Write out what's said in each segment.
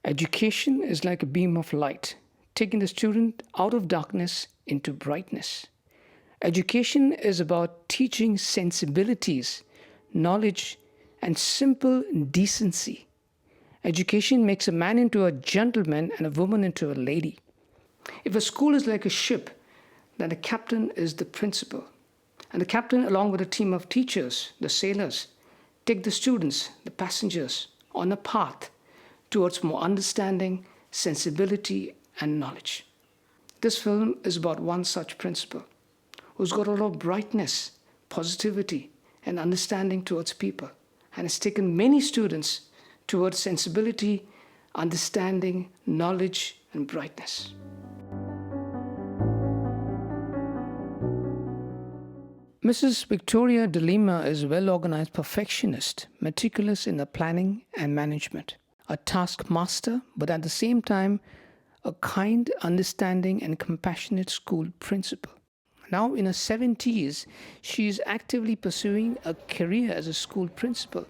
Education is like a beam of light, taking the student out of darkness into brightness. Education is about teaching sensibilities, knowledge, and simple decency. Education makes a man into a gentleman and a woman into a lady. If a school is like a ship, then the captain is the principal. And the captain, along with a team of teachers, the sailors, take the students, the passengers, on a path towards more understanding, sensibility, and knowledge. This film is about one such principal who's got a lot of brightness, positivity, and understanding towards people, and has taken many students towards sensibility, understanding, knowledge, and brightness. Mrs. Victoria de Lima is a well organized perfectionist, meticulous in her planning and management, a taskmaster, but at the same time, a kind, understanding, and compassionate school principal. Now, in her 70s, she is actively pursuing a career as a school principal.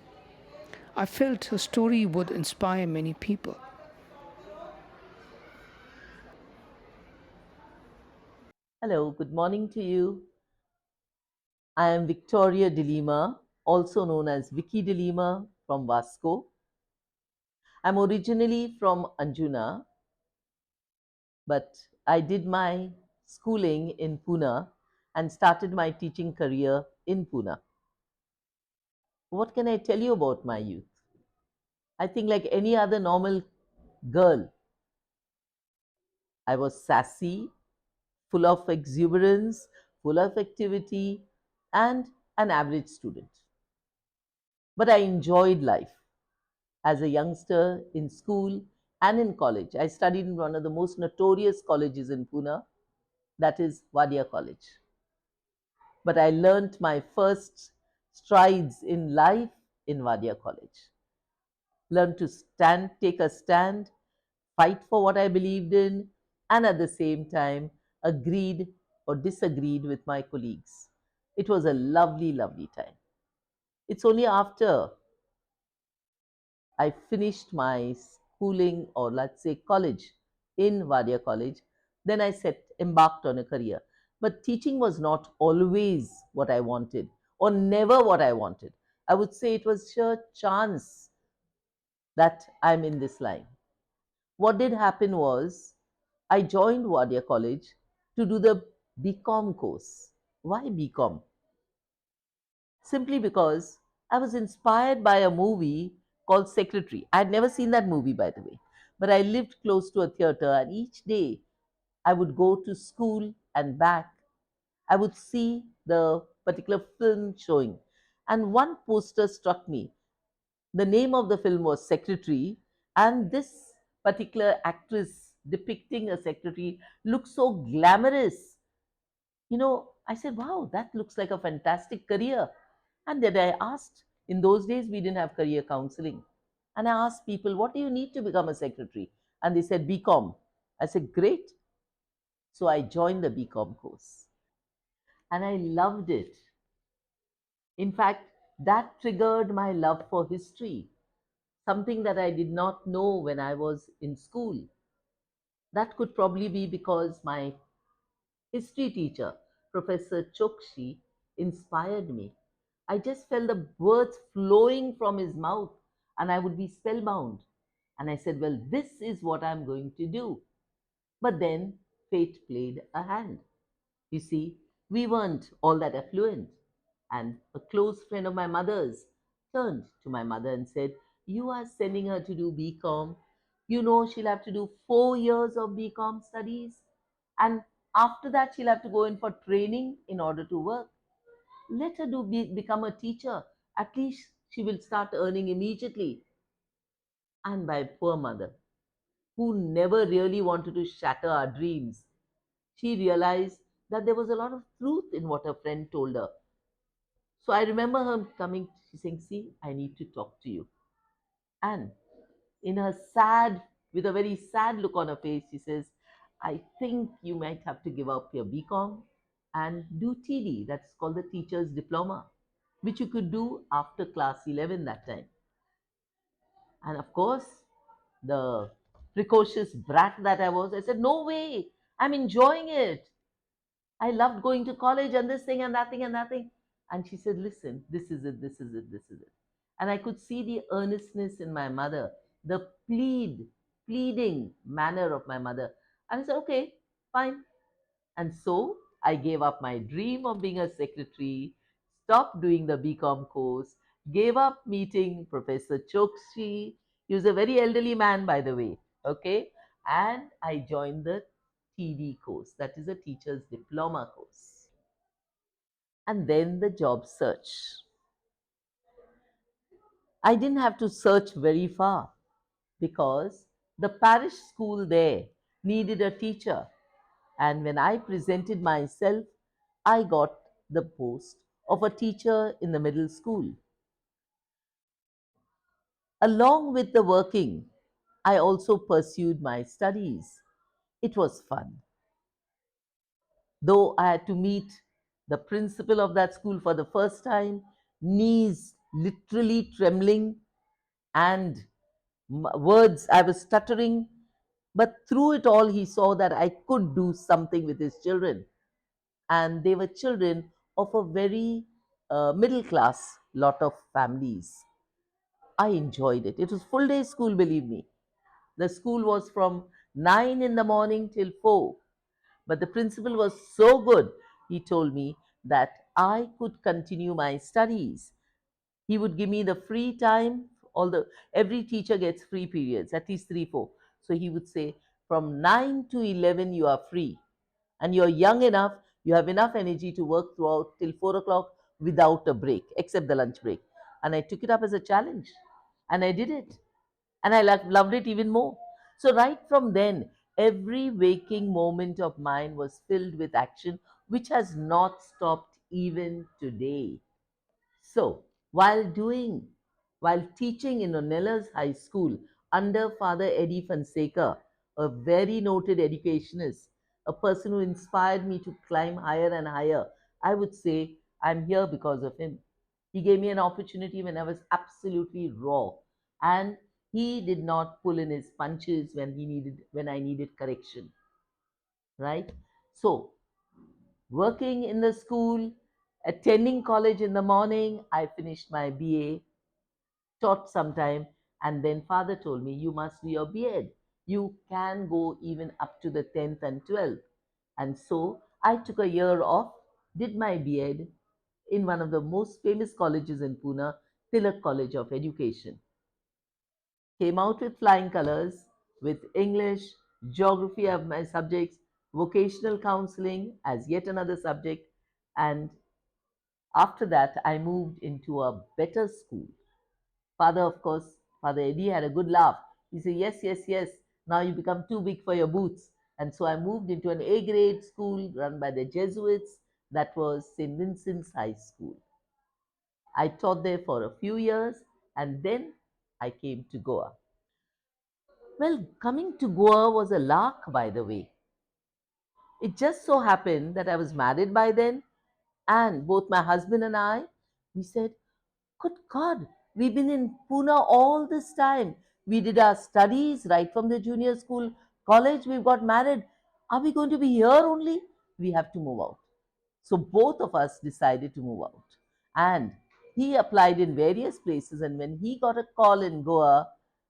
I felt her story would inspire many people. Hello, good morning to you. I am Victoria de Lima, also known as Vicky de Lima from Vasco. I'm originally from Anjuna, but I did my schooling in Puna and started my teaching career in Puna. What can I tell you about my youth? I think, like any other normal girl, I was sassy, full of exuberance, full of activity, and an average student. But I enjoyed life. As a youngster in school and in college. I studied in one of the most notorious colleges in Pune, that is Wadia College. But I learnt my first strides in life in Wadia College. Learned to stand, take a stand, fight for what I believed in, and at the same time agreed or disagreed with my colleagues. It was a lovely, lovely time. It's only after I finished my schooling, or let's say college, in Wadia College. Then I embarked on a career. But teaching was not always what I wanted, or never what I wanted. I would say it was sheer chance that I'm in this line. What did happen was I joined Wadia College to do the BCom course. Why BCom? Simply because I was inspired by a movie called Secretary. I had never seen that movie, by the way, but I lived close to a theater, and each day I would go to school and back. I would see the particular film showing, and one poster struck me. The name of the film was Secretary, and this particular actress depicting a secretary looked so glamorous. I said, wow, that looks like a fantastic career. And then I asked, in those days, we didn't have career counseling. And I asked people, what do you need to become a secretary? And they said, BCom. I said, great. So I joined the BCom course and I loved it. In fact, that triggered my love for history, something that I did not know when I was in school. That could probably be because my history teacher, Professor Chokshi, inspired me. I just felt the words flowing from his mouth and I would be spellbound. And I said, well, this is what I'm going to do. But then fate played a hand. You see, we weren't all that affluent. And a close friend of my mother's turned to my mother and said, you are sending her to do BCom. You know she'll have to do 4 years of BCom studies. And after that, she'll have to go in for training in order to work. Let her become a teacher. At least she will start earning immediately. And my poor mother, who never really wanted to shatter our dreams, she realized that there was a lot of truth in what her friend told her. So I remember her coming, she saying, see, I need to talk to you. And in her with a very sad look on her face, she says, I think you might have to give up your BCom and do TD, that's called the Teacher's Diploma, which you could do after class 11 that time. And of course, the precocious brat that I was, I said, no way, I'm enjoying it. I loved going to college and this thing and that thing and that thing. And she said, listen, this is it, this is it, this is it. And I could see the earnestness in my mother, the pleading manner of my mother. And I said, okay, fine. And so I gave up my dream of being a secretary, stopped doing the BCom course, gave up meeting Professor Chokshi. He was a very elderly man, by the way. Okay. And I joined the TD course, that is a teacher's diploma course. And then the job search. I didn't have to search very far because the parish school there needed a teacher. And when I presented myself, I got the post of a teacher in the middle school. Along with the working, I also pursued my studies. It was fun. Though I had to meet the principal of that school for the first time, knees literally trembling, and words I was stuttering. But through it all, he saw that I could do something with his children. And they were children of a very middle class lot of families. I enjoyed it. It was full day school, believe me. The school was from 9 in the morning till 4. But the principal was so good, he told me that I could continue my studies. He would give me the free time. Every teacher gets free periods, at least 3, 4. So he would say, from 9 to 11 you are free, and you're young enough, you have enough energy to work throughout till 4 o'clock without a break, except the lunch break. And I took it up as a challenge, and I did it, and I loved it even more. So right from then, every waking moment of mine was filled with action, which has not stopped even today. So, while teaching in Onellas High School under Father Eddie Fonseca, a very noted educationist, a person who inspired me to climb higher and higher, I would say I'm here because of him. He gave me an opportunity when I was absolutely raw, and he did not pull in his punches when I needed correction, right? So, working in the school, attending college in the morning. I finished my BA, taught some time, and then father told me, you must do your B.Ed. You can go even up to the 10th and 12th. And so I took a year off, did my B.Ed in one of the most famous colleges in Pune, Tilak College of Education. Came out with flying colors, with English, geography of my subjects, vocational counseling as yet another subject, and after that, I moved into a better school. Father, of course, Father Eddie had a good laugh. He said, yes, yes, yes, now you become too big for your boots. And so I moved into an A grade school run by the Jesuits, that was St. Vincent's High School. I taught there for a few years, and then I came to Goa. Well, coming to Goa was a lark, by the way. It just so happened that I was married by then, and both my husband and I, we said, good God, we've been in Pune all this time. We did our studies right from the junior school, college, we've got married. Are we going to be here only? We have to move out. So both of us decided to move out. And he applied in various places. And when he got a call in Goa,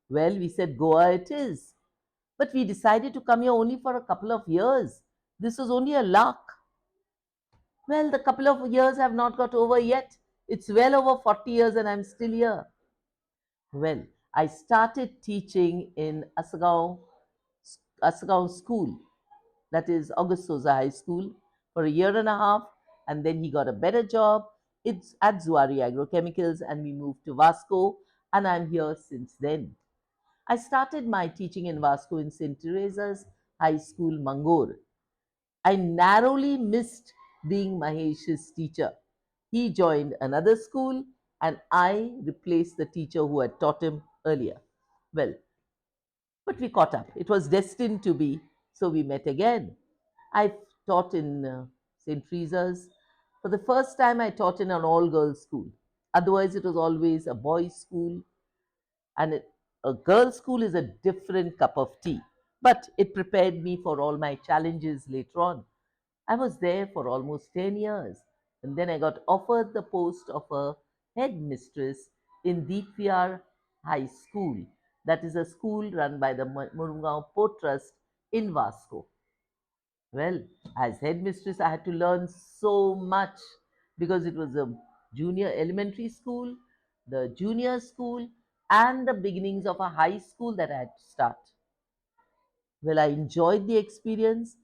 well, we said, Goa it is. But we decided to come here only for a couple of years. This was only a lark. Well, the couple of years have not got over yet. It's well over 40 years and I'm still here. Well, I started teaching in Asagaon School, that is August Sosa High School, for a year and a half, and then he got a better job. It's at Zuari Agrochemicals, and we moved to Vasco, and I'm here since then. I started my teaching in Vasco in St. Teresa's High School, Mangor. I narrowly missed being Mahesh's teacher. He joined another school, and I replaced the teacher who had taught him earlier. Well, but we caught up. It was destined to be, so we met again. I taught in St. Teresa's. For the first time, I taught in an all girls school. Otherwise, it was always a boys' school. And A girls' school is a different cup of tea, but it prepared me for all my challenges later on. I was there for almost 10 years, and then I got offered the post of a headmistress in Deepyar High School. That is a school run by the Murungao Port Trust in Vasco. Well, as headmistress, I had to learn so much because it was a junior elementary school, the junior school, and the beginnings of a high school that I had to start. Well, I enjoyed the experience,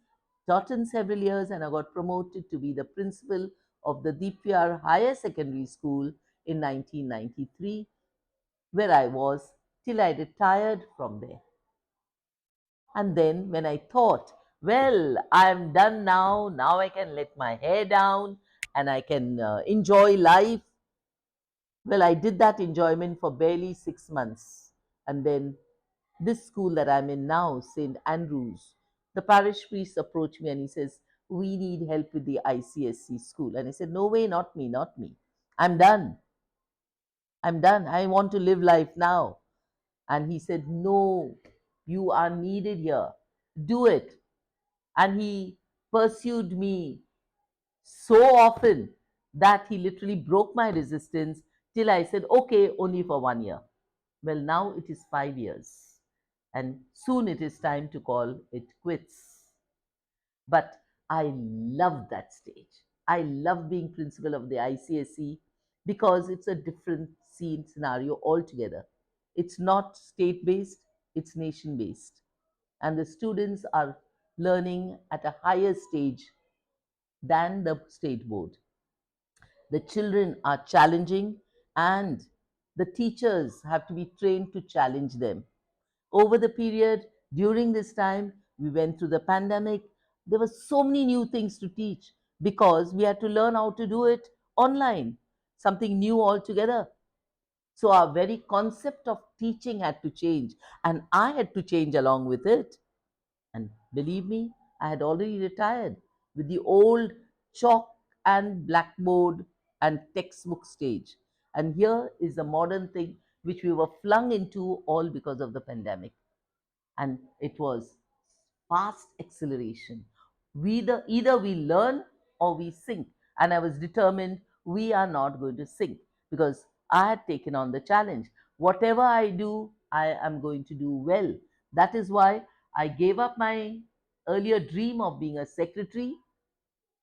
taught in several years, and I got promoted to be the principal of the DPR Higher Secondary School in 1993, where I was till I retired from there. And then when I thought, well, I'm done now, now I can let my hair down and I can enjoy life. Well, I did that enjoyment for barely 6 months. And then this school that I'm in now, St. Andrews, the parish priest approached me and he says, we need help with the ICSC school. And I said, no way, not me, not me. I'm done. I'm done. I want to live life now. And he said, no, you are needed here. Do it. And he pursued me so often that he literally broke my resistance till I said, okay, only for 1 year. Well, now it is 5 years, and soon it is time to call it quits. But I love that stage. I love being principal of the ICSE because it's a different scene scenario altogether. It's not state based, it's nation based. And the students are learning at a higher stage than the state board. The children are challenging, and the teachers have to be trained to challenge them. Over the period during this time, we went through the pandemic. There were so many new things to teach because we had to learn how to do it online, something new altogether. So, our very concept of teaching had to change, and I had to change along with it. And believe me, I had already retired with the old chalk and blackboard and textbook stage. And here is the modern thing which we were flung into all because of the pandemic. And it was fast acceleration. Either we learn or we sink. And I was determined we are not going to sink because I had taken on the challenge. Whatever I do, I am going to do well. That is why I gave up my earlier dream of being a secretary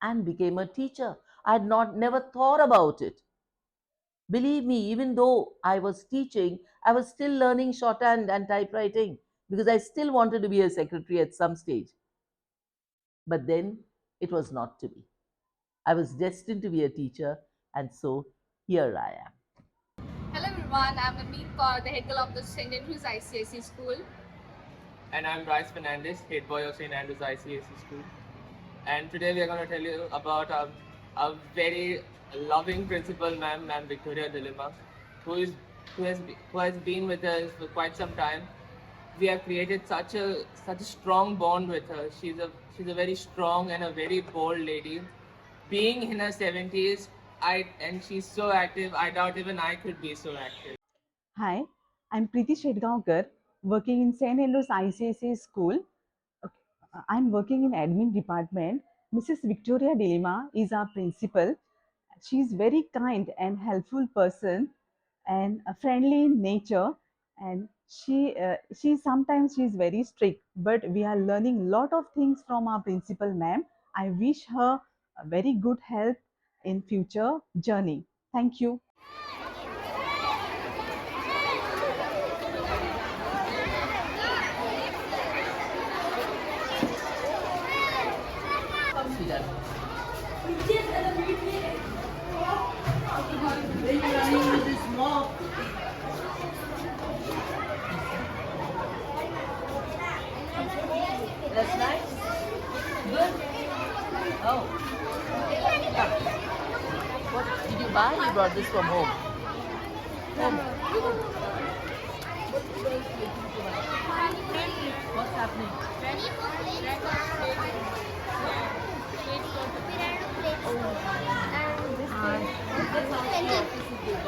and became a teacher. I had not never thought about it. Believe me, even though I was teaching, I was still learning shorthand and typewriting because I still wanted to be a secretary at some stage. But then it was not to be. I was destined to be a teacher, and so here I am. Hello everyone, I'm Amit Kaur, the head girl of the St. Andrews ICSE school. And I'm Bryce Fernandez, head boy of St. Andrews ICSE School. And today we are going to tell you about a very loving principal, Ma'am Victoria Dilima, who is who has been with us for quite some time. We have created such a strong bond with her. She's a very strong and a very bold lady. Being in her 70s, and she's so active. I doubt even I could be so active. Hi, I'm Preeti Shedgaonkar, working in St. Andrews ICSE school. Okay, I'm working in admin department. Mrs. Victoria Dilima is our principal. She's very kind and helpful person and friendly in nature. And she sometimes she's very strict, but we are learning lot of things from our principal ma'am. I wish her a very good health in future journey. Thank you. Sweetheart. Where you running with this mop? That's nice. Good. Oh. What did you buy? You brought this from home. What's happening?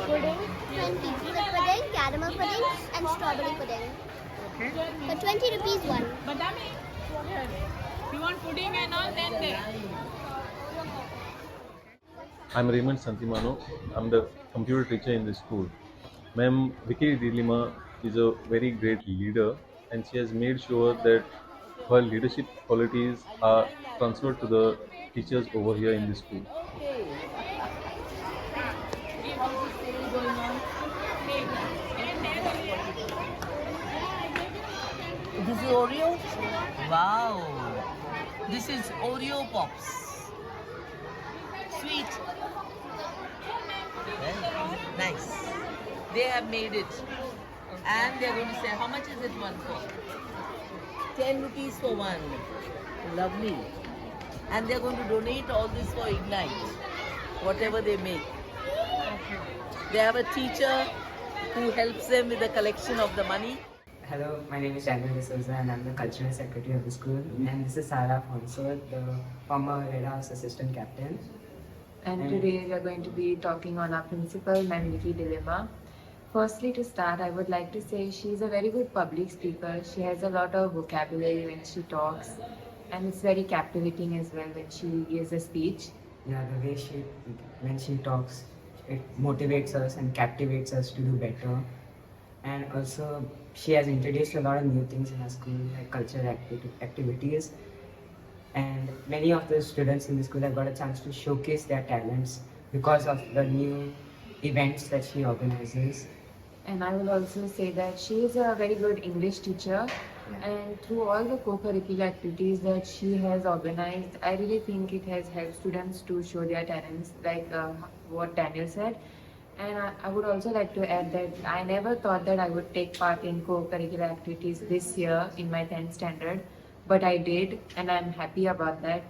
Pudding, 20. Pudding, caramel pudding and strawberry pudding. Okay. For 20 rupees one. Badami, you want pudding and all, then there. I'm Raymond Santimano. I'm the computer teacher in this school. Ma'am Vicky Dilima is a very great leader, and she has made sure that her leadership qualities are transferred to the teachers over here in this school. This is Oreo? Wow. This is Oreo Pops. Sweet. Well, nice. They have made it. And they're going to say, how much is it one for? 10 rupees for one. Lovely. And they're going to donate all this for Ignite, whatever they make. They have a teacher who helps them with the collection of the money. Hello, my name is Daniel D'Souza and I'm the Cultural Secretary of the school. And this is Sarah Fonso, the former Red House Assistant Captain. And today we are going to be talking on our principal, Ma'am Vicky Dilemma. Firstly, to start, I would like to say she's a very good public speaker. She has a lot of vocabulary when she talks, and it's very captivating as well when she gives a speech. Yeah, the way when she talks, it motivates us and captivates us to do better. And also, she has introduced a lot of new things in our school, like cultural activities. And many of the students in the school have got a chance to showcase their talents because of the new events that she organizes. And I will also say that she is a very good English teacher. And through all the co-curricular activities that she has organized, I really think it has helped students to show their talents, like what Daniel said. And I would also like to add that I never thought that I would take part in co-curricular activities this year in my 10th standard, but I did, and I'm happy about that.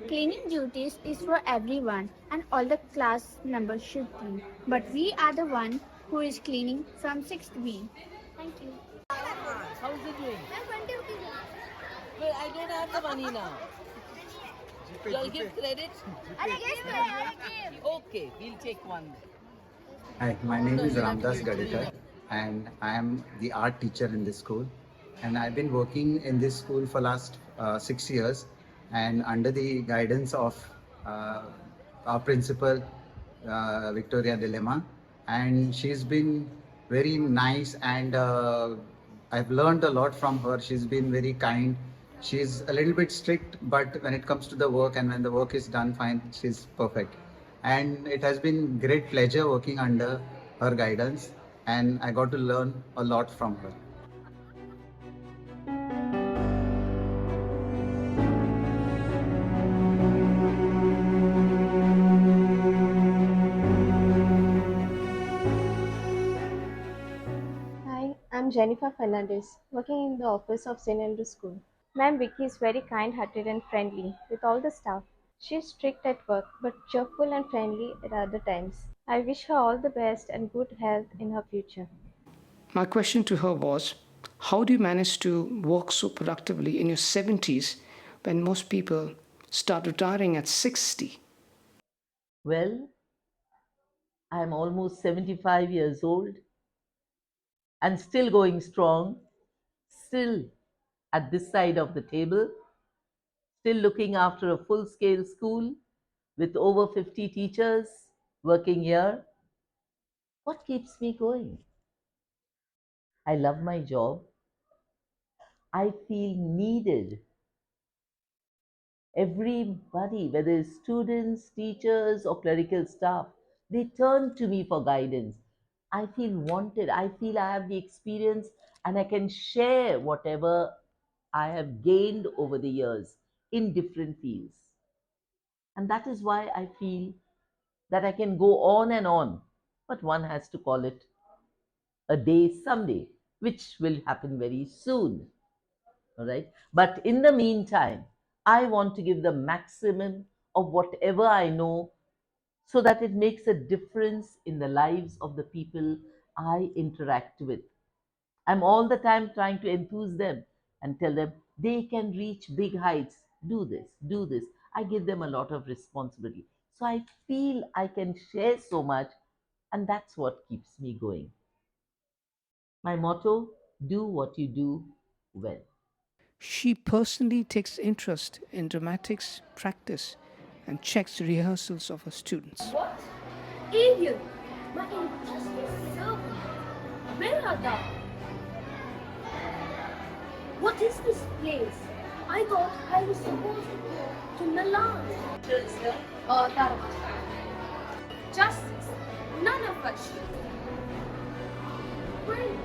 Cleaning duties is for everyone and all the class members should clean. But we are the one who is cleaning from 6th B. Thank you. How's it doing? Ma'am, 20 rupees. Well, I don't have the money now. You'll give credit? Okay, we'll take one. Hi, my name is Ramdas Gadekar and I am the art teacher in this school. And I've been working in this school for last 6 years and under the guidance of our principal, Victoria Dilemma. And she's been very nice and I've learned a lot from her. She's been very kind. She's a little bit strict, but when it comes to the work and when the work is done fine, she's perfect. And it has been great pleasure working under her guidance and I got to learn a lot from her. Hi, I'm Jennifer Fernandez, working in the office of St. Andrew's School. Ma'am Vicky is very kind-hearted and friendly with all the staff. She is strict at work but cheerful and friendly at other times. I wish her all the best and good health in her future. My question to her was, how do you manage to work so productively in your 70s when most people start retiring at 60? Well, I'm almost 75 years old and still going strong, still at this side of the table, still looking after a full scale school with over 50 teachers working here. What keeps me going? I love my job. I feel needed. Everybody, whether it's students, teachers, or clerical staff, they turn to me for guidance. I feel wanted. I feel I have the experience and I can share whatever I have gained over the years in different fields. And that is why I feel that I can go on and on, but one has to call it a day someday, which will happen very soon. All right. But in the meantime, I want to give the maximum of whatever I know so that it makes a difference in the lives of the people I interact with. I'm all the time trying to enthuse them and tell them they can reach big heights. Do this, do this. I give them a lot of responsibility. So I feel I can share so much, and that's what keeps me going. My motto: do what you do well. She personally takes interest in dramatics practice and checks rehearsals of her students. What? Ariel, my industrious servant. Where are thou? What is this place? I thought I was supposed to go to Milan. Dharma. Justice. None of us should. Wait.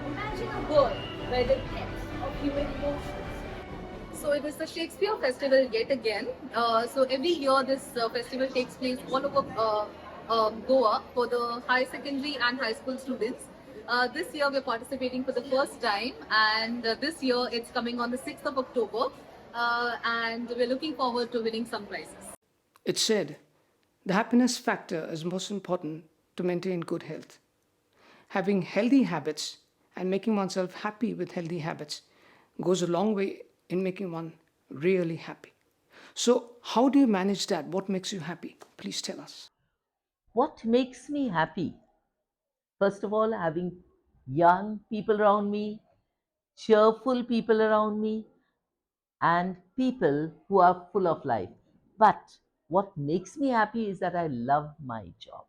Imagine a world where the depths of human emotions. So it is the Shakespeare Festival yet again. So every year this festival takes place all over Goa for the high secondary and high school students. This year we're participating for the first time, and this year it's coming on the 6th of October, and we're looking forward to winning some prizes. It's said the happiness factor is most important to maintain good health. Having healthy habits and making oneself happy with healthy habits goes a long way in making one really happy. So, how do you manage that? What makes you happy? Please tell us. What makes me happy? First of all, having young people around me, cheerful people around me, and people who are full of life. But what makes me happy is that I love my job.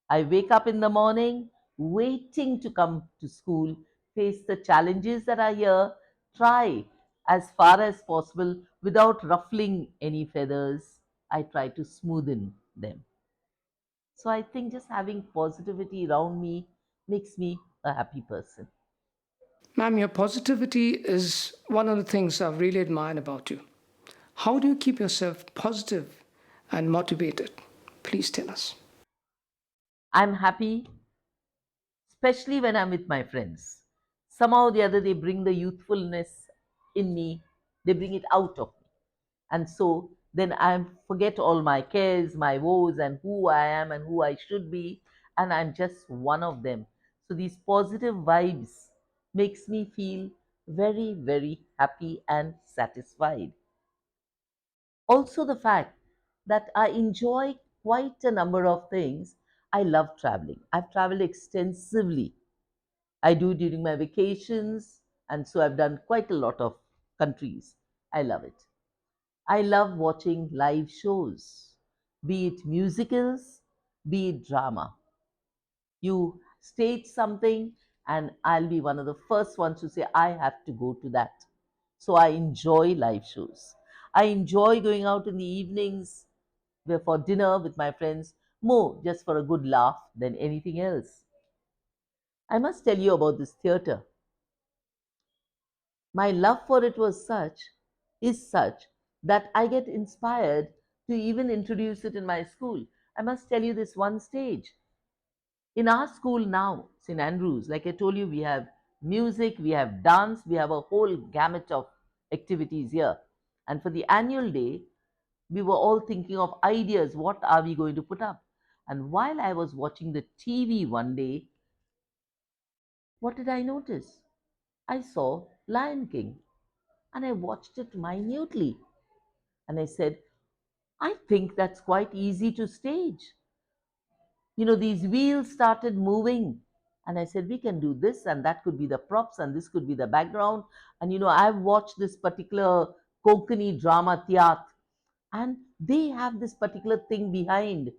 I wake up in the morning waiting to come to school, face the challenges that are here, try as far as possible without ruffling any feathers. I try to smoothen them. So I think just having positivity around me makes me a happy person. Ma'am, your positivity is one of the things I've really admired about you. How do you keep yourself positive and motivated? Please tell us. I'm happy, especially when I'm with my friends. Somehow or the other, they bring the youthfulness in me, they bring it out of me. And so then I forget all my cares, my woes, and who I am and who I should be, and I'm just one of them. So these positive vibes makes me feel very, very happy and satisfied. Also, the fact that I enjoy quite a number of things. I love traveling. I've traveled extensively. I do during my vacations, and so I've done quite a lot of countries. I love it. I love watching live shows, be it musicals, be it drama. You stage something, and I'll be one of the first ones to say, I have to go to that. So I enjoy live shows. I enjoy going out in the evenings for dinner with my friends, more just for a good laugh than anything else. I must tell you about this theatre. My love for it is such that I get inspired to even introduce it in my school. I must tell you this one stage. In our school now, St. Andrews, like I told you, we have music, we have dance, we have a whole gamut of activities here. And for the annual day, we were all thinking of ideas. What are we going to put up? And while I was watching the TV one day, what did I notice? I saw Lion King and I watched it minutely. And I said, I think that's quite easy to stage. These wheels started moving. And I said, we can do this, and that could be the props, and this could be the background. And I've watched this particular Konkani drama, Theatrical, and they have this particular thing behind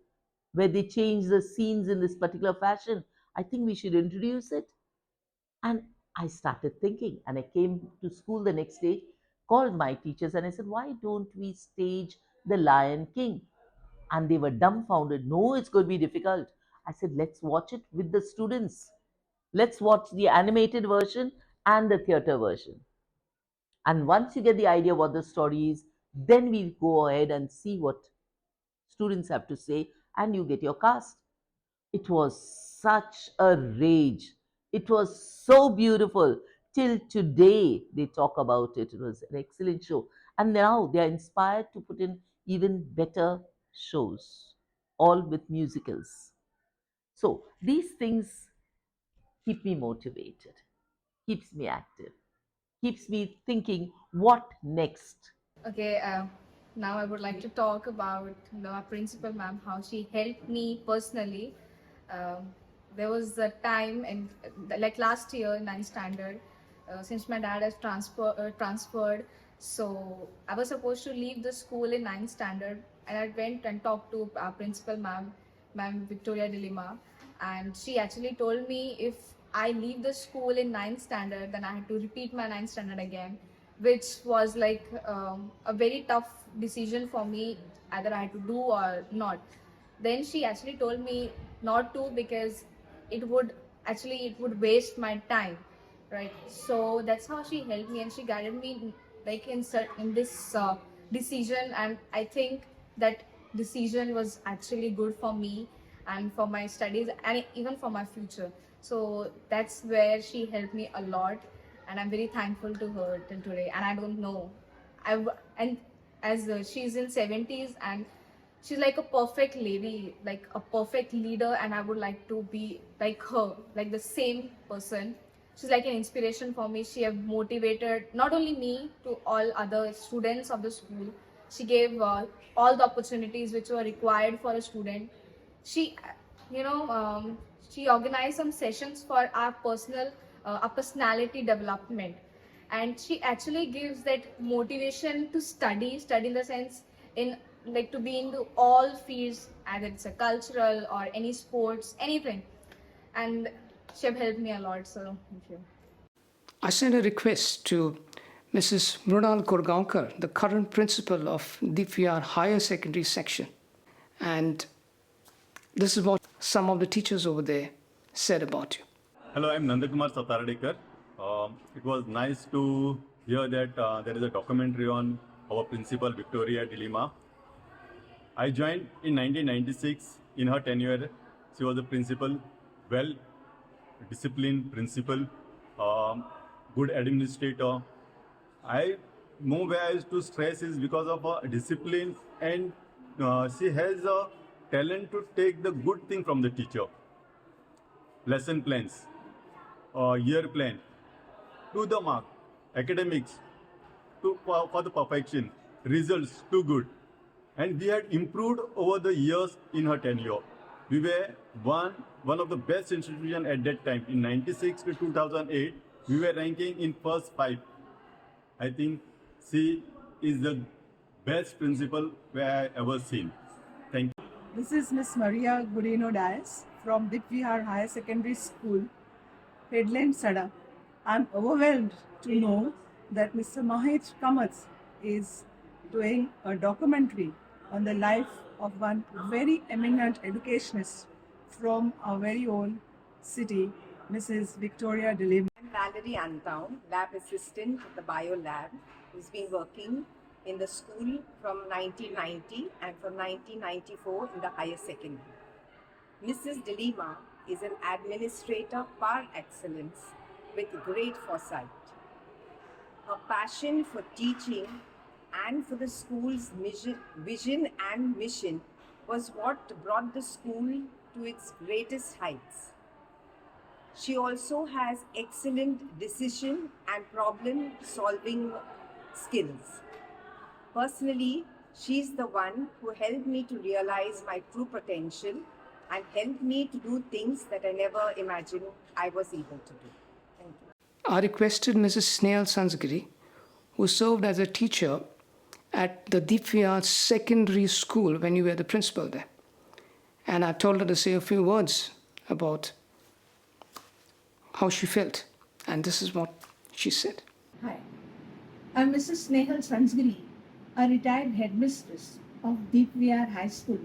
where they change the scenes in this particular fashion. I think we should introduce it. And I started thinking, and I came to school the next day, called my teachers, and I said, why don't we stage The Lion King? And they were dumbfounded. No, it's going to be difficult. I said, let's watch it with the students. Let's watch the animated version and the theater version. And once you get the idea what the story is, then we go ahead and see what students have to say, and you get your cast. It was such a rage. It was so beautiful. Till today, they talk about it. It was an excellent show. And now they are inspired to put in even better shows, all with musicals. So these things keep me motivated, keeps me active, keeps me thinking, what next? Okay, now I would like to talk about our principal ma'am, how she helped me personally. Um, there was a time in like last year in ninth standard, since my dad has transferred, so I was supposed to leave the school in ninth standard, and I went and talked to our principal ma'am, Ma'am Victoria Dilima, and she actually told me if I leave the school in ninth standard, then I had to repeat my ninth standard again, which was like a very tough decision for me, either I had to do or not. Then she actually told me not to, because it would waste my time, right? So that's how she helped me, and she guided me like in this decision, and I think that decision was actually good for me and for my studies and even for my future. So that's where she helped me a lot, and I'm very thankful to her till today. And I don't know, and as she's in 70s, and she's like a perfect lady, like a perfect leader, and I would like to be like her, like the same person. She's like an inspiration for me. She have motivated not only me, to all other students of the school. She gave all the opportunities which were required for a student. She you know she organized some sessions for our personality development, and she actually gives that motivation to study in the sense, in like to be into all fields, either it's a cultural or any sports, anything. And she have helped me a lot, so thank you. I sent a request to Mrs. Mrunal Kurgaonkar, the current principal of DPR Higher Secondary Section. And this is what some of the teachers over there said about you. Hello, I'm Nandakumar Sataradekar. It was nice to hear that there is a documentary on our principal, Victoria Dilima. I joined in 1996 in her tenure. She was a principal, well disciplined principal, good administrator. I more where I used to stress is because of her discipline, and she has a talent to take the good thing from the teacher. Lesson plans, year plan, to the mark, academics, for the perfection, results too good. And we had improved over the years in her tenure. We were one of the best institutions at that time. In 96 to 2008, we were ranking in first 5. I think she is the best principal where I ever seen. Thank you. This is Miss Maria Gurino Dias from Dipvihar Higher Secondary School, Headland, Sada. I'm overwhelmed to know that Mr. Mahit Kamath is doing a documentary on the life of one very eminent educationist from our very own city, Mrs. Victoria Dilima. I'm Valerie Antown, lab assistant at the bio lab, who's been working in the school from 1990 and from 1994 in the higher secondary. Mrs. Dilima is an administrator par excellence with great foresight. Her passion for teaching and for the school's vision and mission was what brought the school to its greatest heights. She also has excellent decision and problem solving skills. Personally, she's the one who helped me to realize my true potential and helped me to do things that I never imagined I was able to do. Thank you. I requested Mrs. Snehal Sansgiri, who served as a teacher at the Deepviyar Secondary School when you were the principal there. And I told her to say a few words about how she felt. And this is what she said. Hi, I'm Mrs. Snehal Sansgiri, a retired headmistress of Deepviyar High School,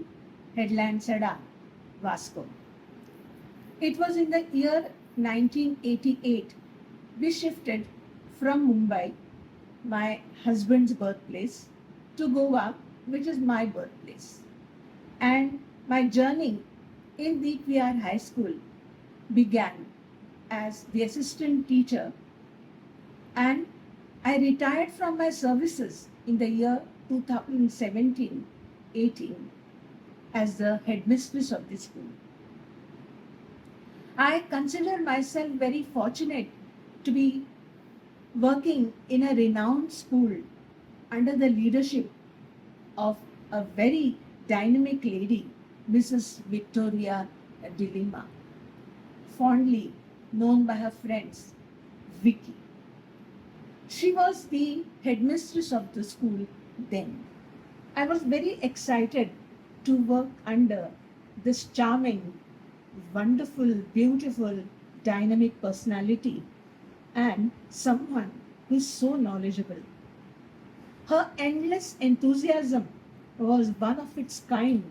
Headland, Sada, Vasco. It was in the year 1988 we shifted from Mumbai, my husband's birthplace, to Goa, which is my birthplace. And my journey in Deepviyar High School began as the assistant teacher, and I retired from my services in the year 2017-18 as the headmistress of the school. I consider myself very fortunate to be working in a renowned school under the leadership of a very dynamic lady, Mrs. Victoria Dilima, fondly known by her friends, Vicky. She was the headmistress of the school then. I was very excited to work under this charming, wonderful, beautiful, dynamic personality and someone who is so knowledgeable. Her endless enthusiasm was one of its kind,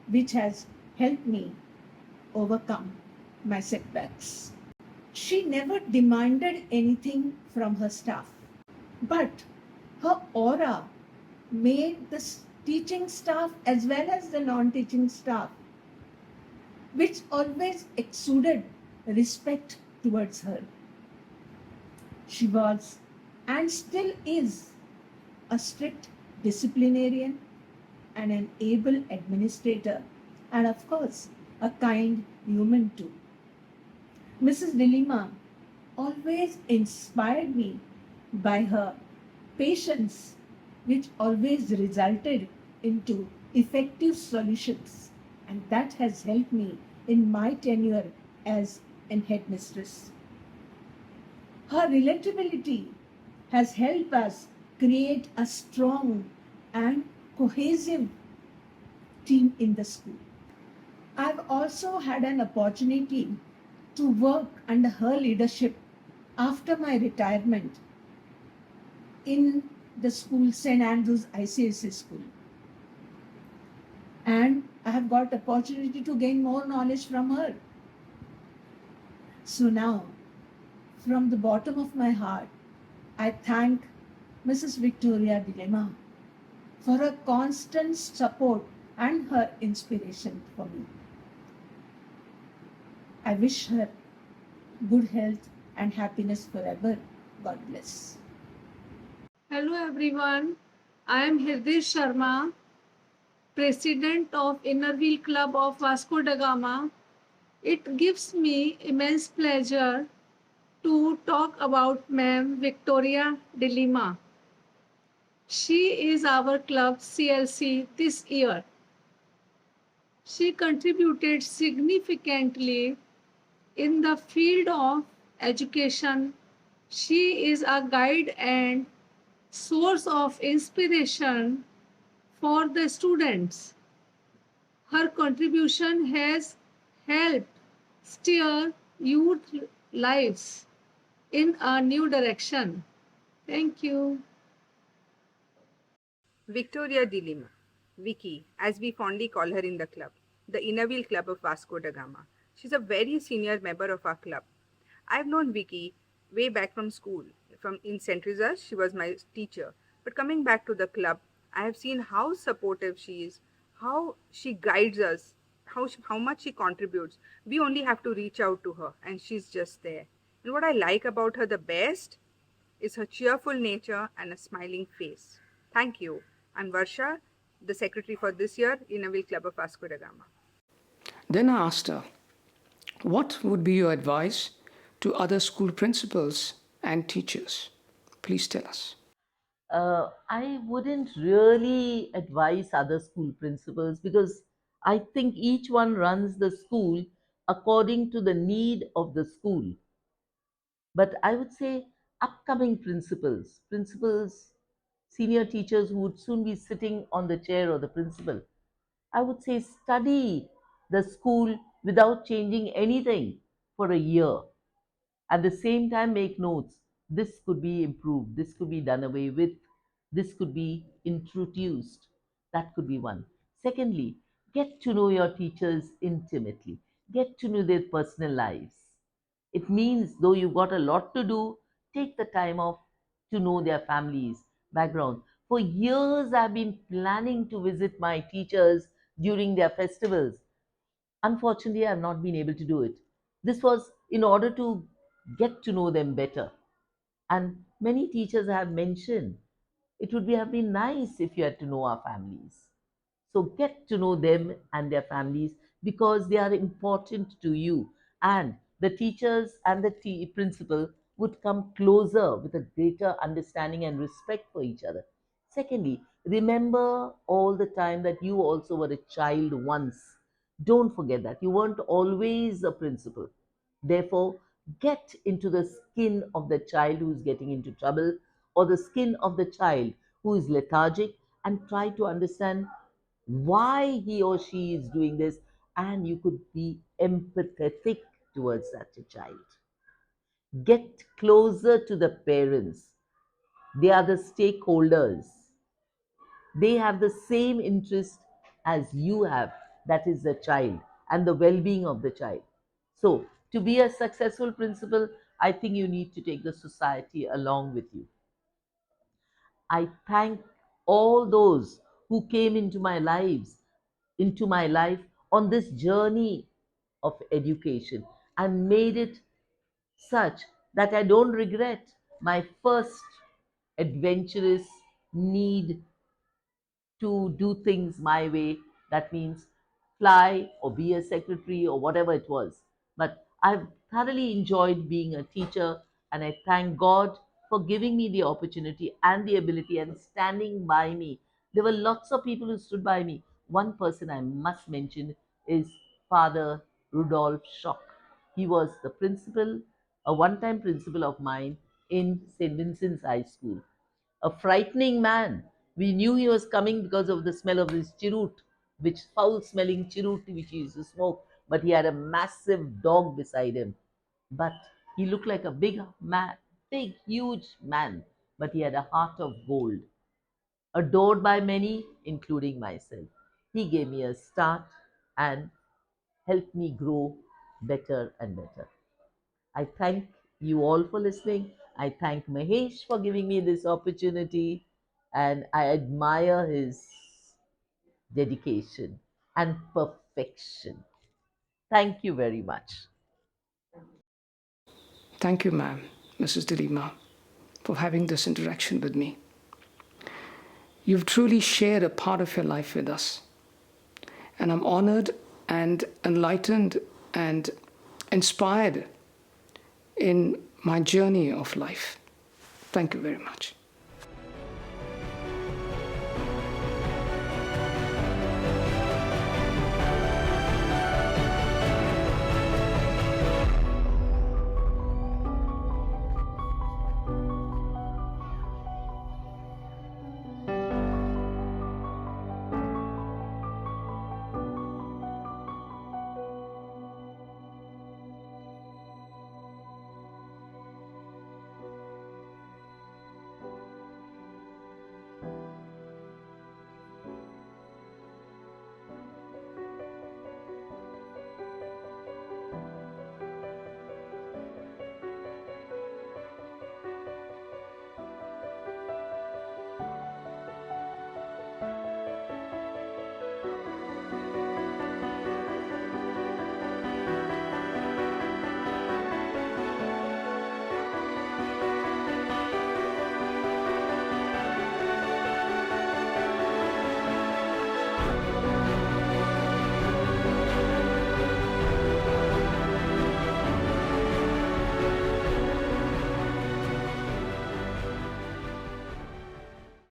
which has helped me overcome my setbacks. She never demanded anything from her staff, but her aura made the teaching staff as well as the non teaching staff, which always exuded respect towards her. She was and still is a strict disciplinarian and an able administrator, and of course, a kind human too. Mrs. Dilima always inspired me by her patience, which always resulted into effective solutions, and that has helped me in my tenure as an headmistress. Her relatability has helped us create a strong and cohesive team in the school. I've also had an opportunity to work under her leadership after my retirement in the school St. Andrews ICSE school. And I have got opportunity to gain more knowledge from her. So now, from the bottom of my heart, I thank Mrs. Victoria Dilema for her constant support and her inspiration for me. I wish her good health and happiness forever. God bless. Hello everyone, I am Hirdesh Sharma, President of Inner Wheel Club of Vasco da Gama. It gives me immense pleasure to talk about Ma'am Victoria de Lima. She is our club CLC this year. She contributed significantly in the field of education. She is a guide and source of inspiration for the students. Her contribution has helped steer youth lives in a new direction. Thank you. Victoria Dilima, Vicky, as we fondly call her in the club, the Inner Wheel Club of Vasco da Gama. She's a very senior member of our club. I've known Vicky way back from school. From in St. Teresa's, she was my teacher. But coming back to the club, I have seen how supportive she is, how she guides us, how much she contributes. We only have to reach out to her, and she's just there. And what I like about her the best is her cheerful nature and a smiling face. Thank you. I'm Varsha, the secretary for this year in Inner Wheel Club of Vasco da Gama. Then I asked her, what would be your advice to other school principals and teachers? Please tell us. I wouldn't really advise other school principals because I think each one runs the school according to the need of the school. But I would say upcoming principals, senior teachers who would soon be sitting on the chair or the principal, I would say study the school without changing anything for a year. At the same time, make notes. This could be improved, this could be done away with, this could be introduced. That could be one. Secondly, get to know your teachers intimately, get to know their personal lives. It means, though you've got a lot to do, take the time off to know their families, background. For years, I've been planning to visit my teachers during their festivals. Unfortunately, I've not been able to do it. This was in order to get to know them better. And many teachers have mentioned it would have been nice if you had to know our families. So get to know them and their families because they are important to you. And the teachers and the principal would come closer with a greater understanding and respect for each other. Secondly, remember all the time that you also were a child once. Don't forget that. You weren't always a principal. Therefore, get into the skin of the child who is getting into trouble or the skin of the child who is lethargic and try to understand why he or she is doing this, and you could be empathetic towards such a child. Get closer to the parents. They are the stakeholders. They have the same interest as you have, that is the child and the well being of the child. So, to be a successful principal, I think you need to take the society along with you. I thank all those who came into my life on this journey of education and made it such that I don't regret my first adventurous need to do things my way. That means fly or be a secretary or whatever it was. But I've thoroughly enjoyed being a teacher, and I thank God for giving me the opportunity and the ability and standing by me. There were lots of people who stood by me. One person I must mention is Father Rudolph Schock. He was the principal, a one time principal of mine in St. Vincent's High School, a frightening man. We knew he was coming because of the smell of his chirut, which foul smelling chirut which he used to smoke. But he had a massive dog beside him. But he looked like a big man, big, huge man. But he had a heart of gold, adored by many, including myself. He gave me a start and helped me grow better and better. I thank you all for listening. I thank Mahesh for giving me this opportunity, and I admire his dedication and perfection. Thank you very much. Thank you, ma'am, Mrs. Dilima, for having this interaction with me. You've truly shared a part of your life with us, and I'm honored and enlightened and inspired in my journey of life. Thank you very much.